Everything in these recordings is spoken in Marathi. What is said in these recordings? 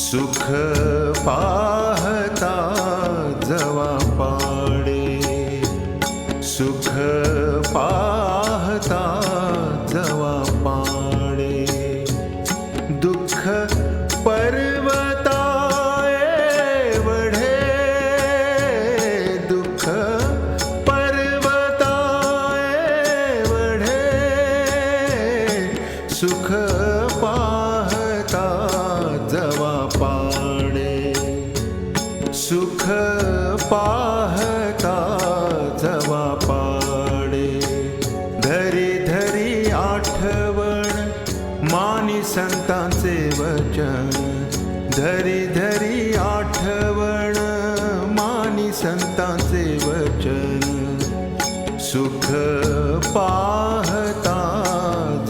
सुख पाहता जवा पाडे, सुख पाहता जवा पाडे, दुःख पर्वताए वढे, दुःख पर्वताए वढे, सुख पाहता जवा पाडे, सुख पाहता जवा पाडे, धरी धरी आठवण मानी संतांचे वचन, धरी धरी आठवण मानी संतांचे वचन, सुख पाहता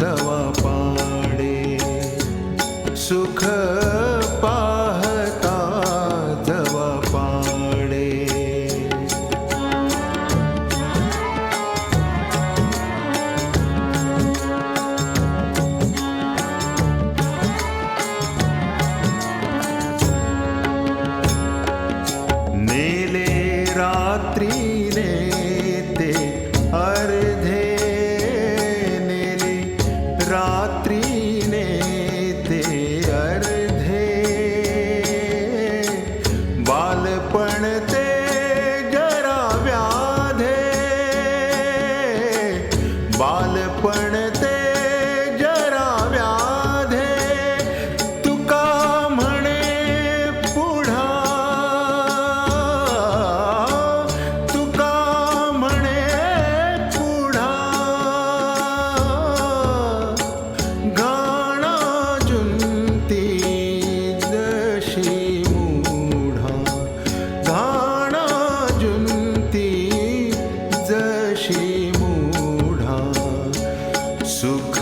जवा पाडे, सुख पाहता जवा पाडे. नेले रात्रीने ते अर्धे, नेले रात्रीने ते अर्धे, बालपण ते जरा व्याधे, बालपण ते जरा व्याधे, तुका म्हणे पुढा, तुका म्हणे पुढा, घाणा जुंती जशी मूढा, घाणा जुंती जशी मूढा, सुख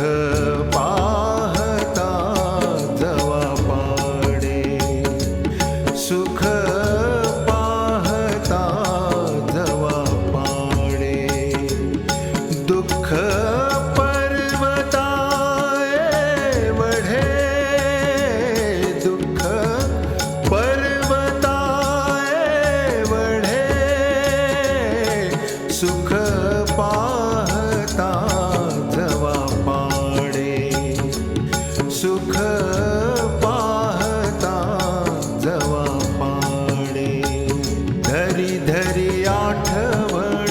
पाहता जवा पाडे, सुख पाहता जवा पाडे, दुःख पर्वताए वढे, दुःख पर्वताए वढे, सुख पाहता जवा पाडे, सुख पाहता जवा पाडे, धरी धरी आठवण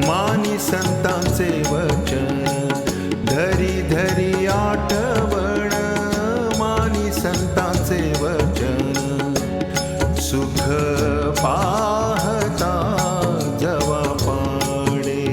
मानी संतांचे वचन, धरी धरी आठवण मानी संतांचे वचन, सुख पाहता जवा पाडे.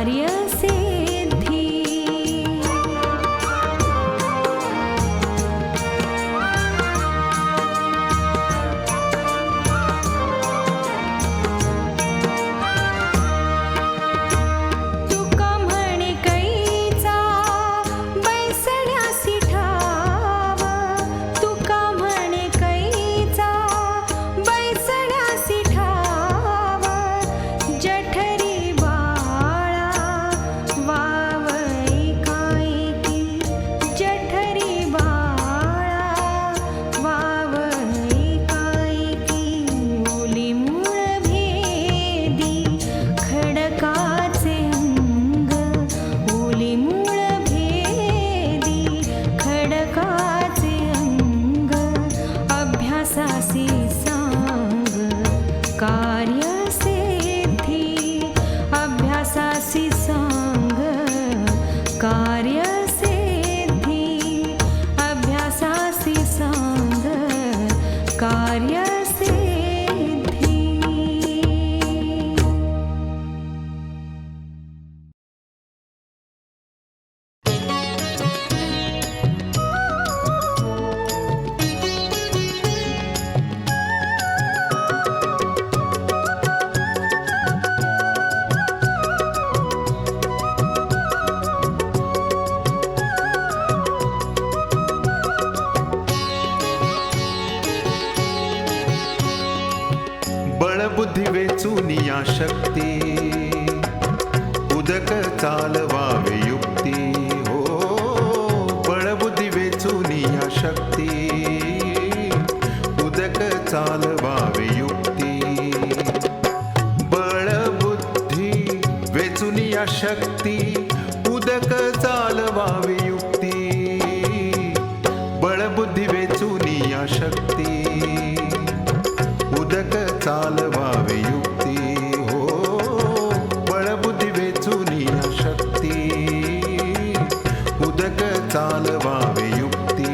कार्यसिद्धी. तुका म्हणे कैचा बैसण्यासी ठाव, तुका म्हणे कैचा बैसण्यासी ठाव. जठरी बाळा वावई कायकी, जठरी बाळा वावई कायकी. ओली मूळ भेदी खडकाचे अंग, ओली मूळ भेदी खडकाचे अंग. अभ्यासासी सांग कार्यसिद्धी, अभ्यासासी सांग कार्यसिद्धी, अभ्यासासी सांग कार्यसिद्धी. बळबुद्धी वेचूनिया शक्ती, उदक चालवावे युक्ती. हो, बळबुद्धी वेचूनिया शक्ती, उदक चालवावे युक्ती. बळबुद्धी वेचूनिया शक्ती, उदक चालवावे युक्ती. बळबुद्धी वेचूनिया शक्ती, उदक चालवावे युक्ती. हो, बळबुद्धी वेचूनिया शक्ती, उदक चालवावे युक्ती.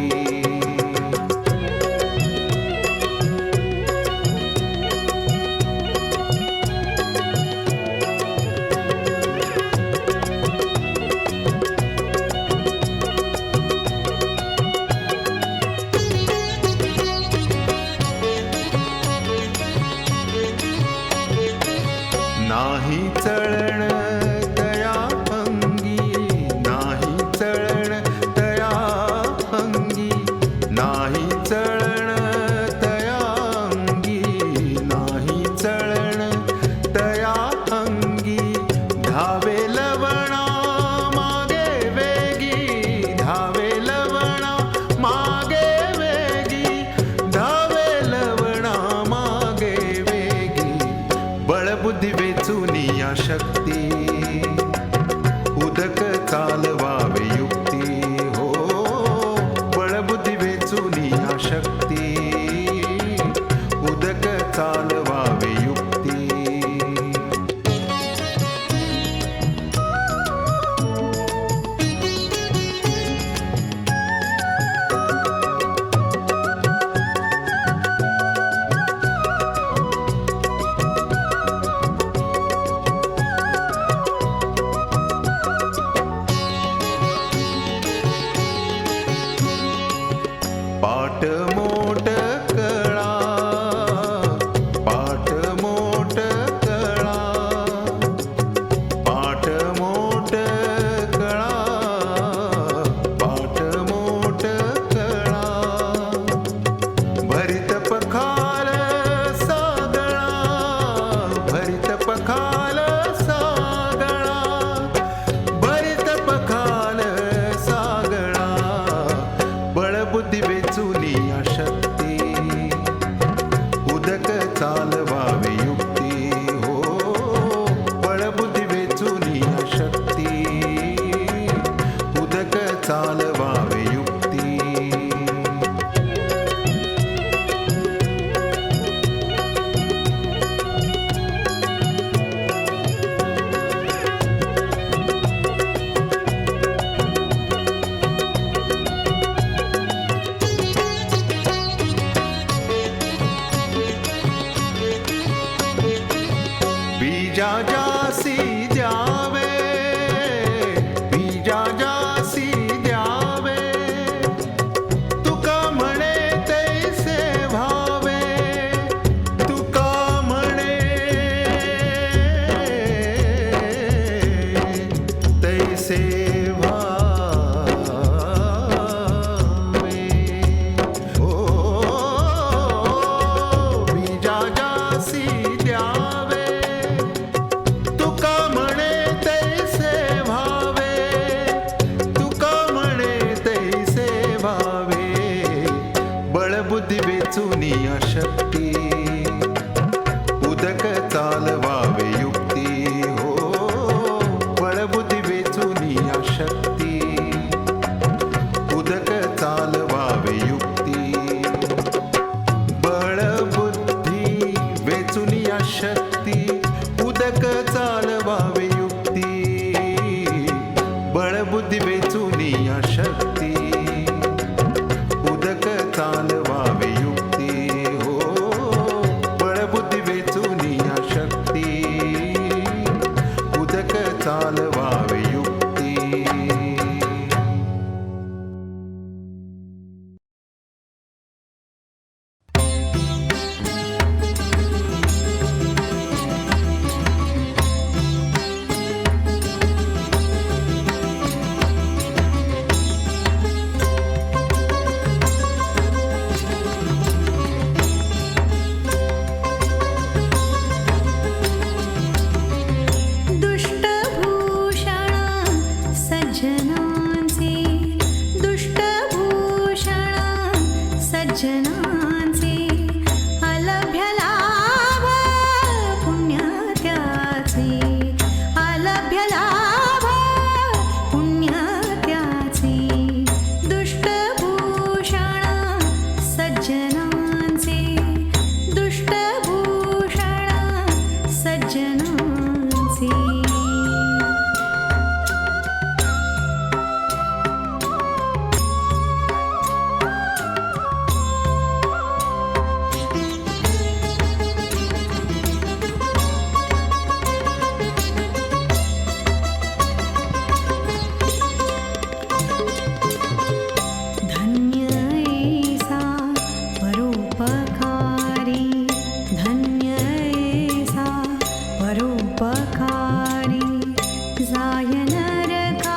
जाय नरका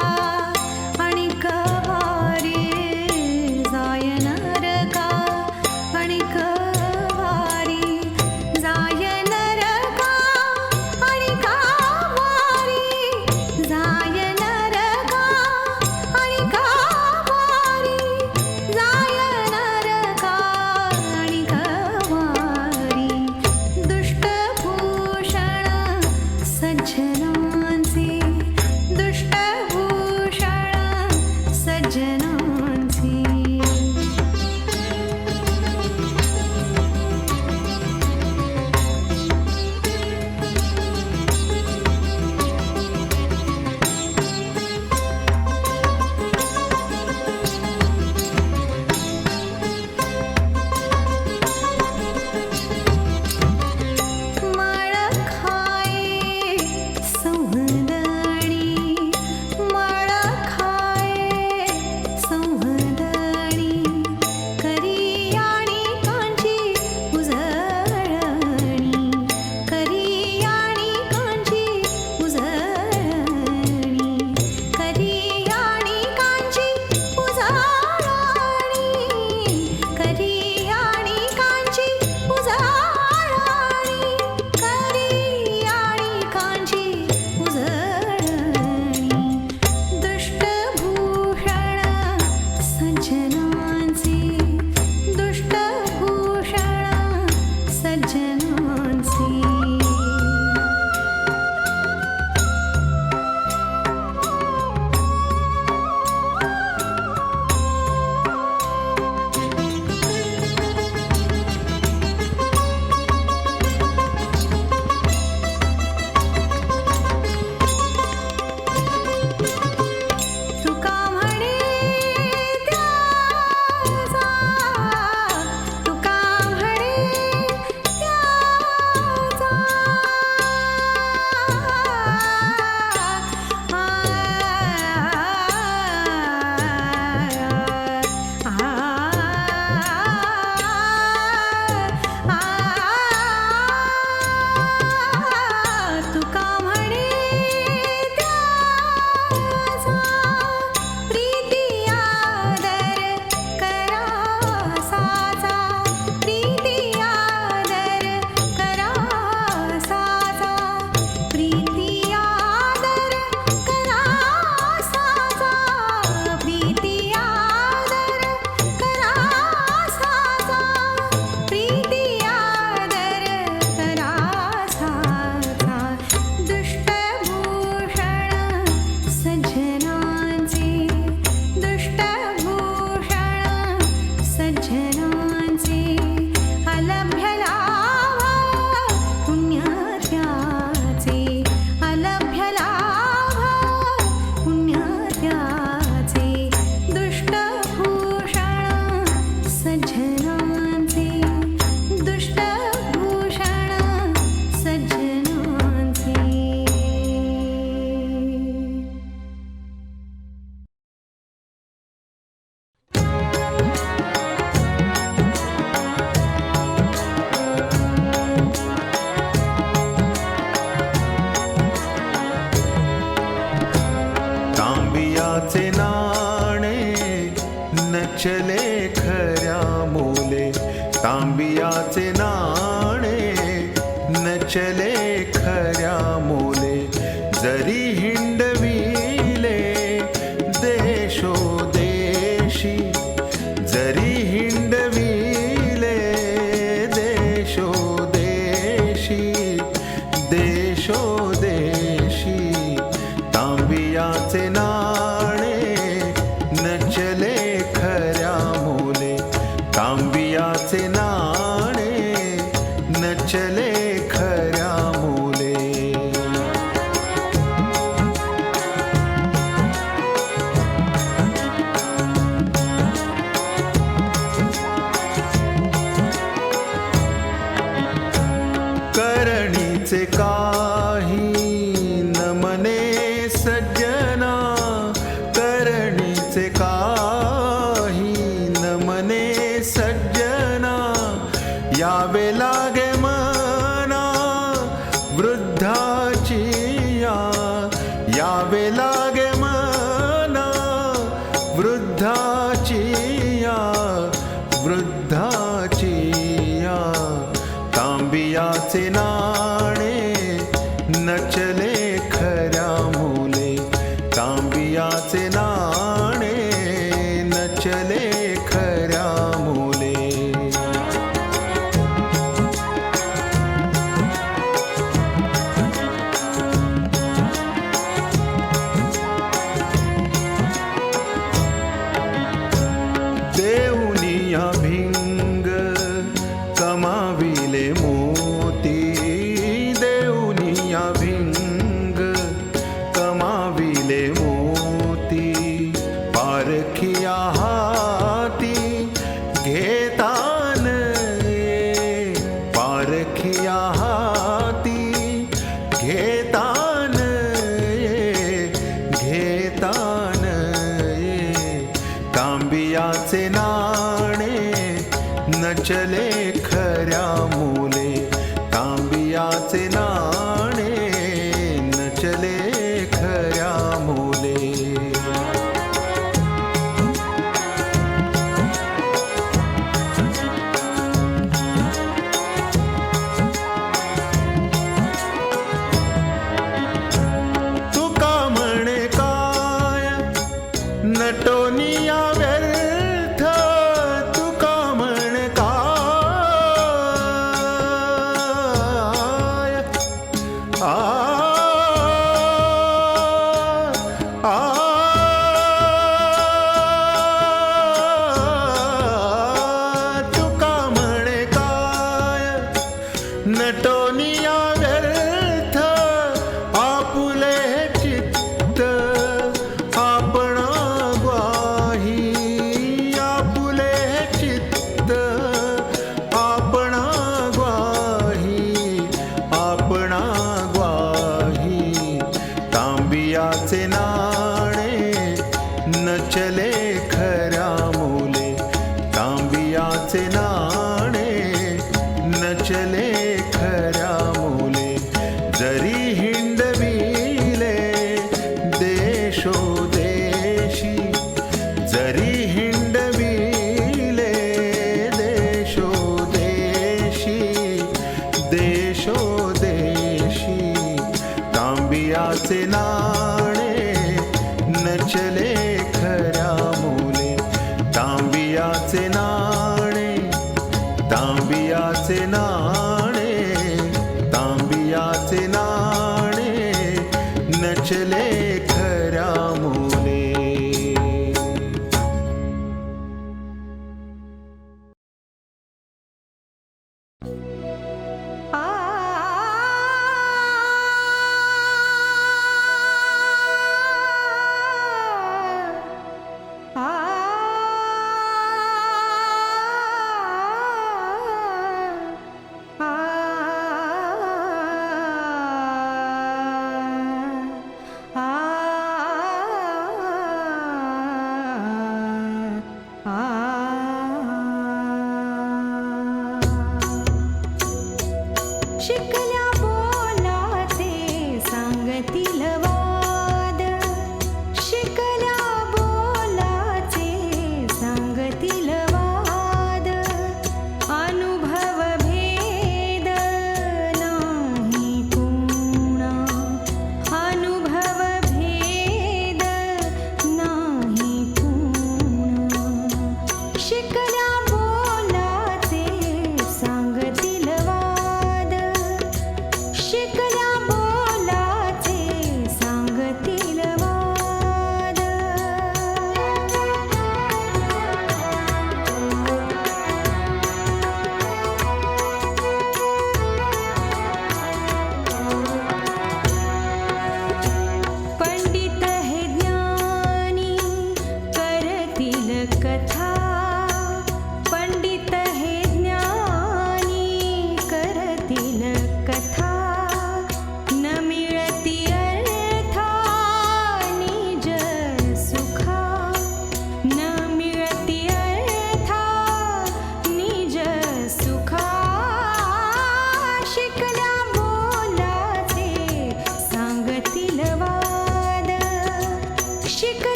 आणि कवारी जाय नरका आणि कवारी जाय नरका आणि कवारी जाय नरका आणि कवारी जाय नरका आणि कवारी दुष्टभूषण सज्जनांचे दुष्टभूषण सज्जनांचे माळ खाये संवदणी माळ खाये संवदणी करियाणी कांची उजळणी करियाणी कांची उजळणी करियाणी कांची उजळणी करियाणी कांची उजळणी करियाणी कांची उजळणी दुष्टभूषण सज्जनांचे दुष्टभूषण सज्जनांचे तुका म्हणे त्याचा तुका म्हणे त्याचा तुका म्हणे त्याचा प्रीती आदर करासाचा प्रीती आदर करासाचा प्रीती आदर करासाचा प्रीती आदर करासाचा प्रीती आदर करासाचा दुष्टभूषण सज्जनांचे दुष्टभूषण सज्जनांचे अलभ्य लाभ पुण्यात्याचे अलभ्य लाभ पुण्यात्याचे दुष्टभूषण सज्जनांचे दुष्टभूषण सज्जनांचे तांबियाचे नाणे नचले खऱ्या मोले तांबियाचे नाणे नचले खऱ्या मोले जरी हिंडविले देशोदेशी जरी हिंडविले देशोदेशी देशोदेशी तांबियाचे नाणे नचले खऱ्या मोले तांबियाचे नाणे नचले खऱ्या मोले काही न मने सज्जना लागे मना वृद्धाची या तांबियाचे नाणे नचले खऱ्या मुले तांबियाचे नाणे नचले खऱ्या मुले देऊनिया भिंग कमाविले मोती देऊनिया भिंग कमाविले मोती पारखिया हाती घेतान ये पारखिया हाती घेतान ये तांबियाचे नाणे नचले खऱ्या मुले तांबियाचे नाणे नचले खऱ्या मुले तुका म्हणे काय नटोनिया व्यर्थ तुका म्हणे काय तुका म्हणे काय नटोनिया व्यर्थ आपुले चित्त आपणा ग्वाही आपुले चित्त आपणा ग्वाही तांबियाचे नाणे नचले खऱ्या मुले तांबियाचे नाणे नचले खऱ्या मुले जरी हिंडविले देशोदेशी जरी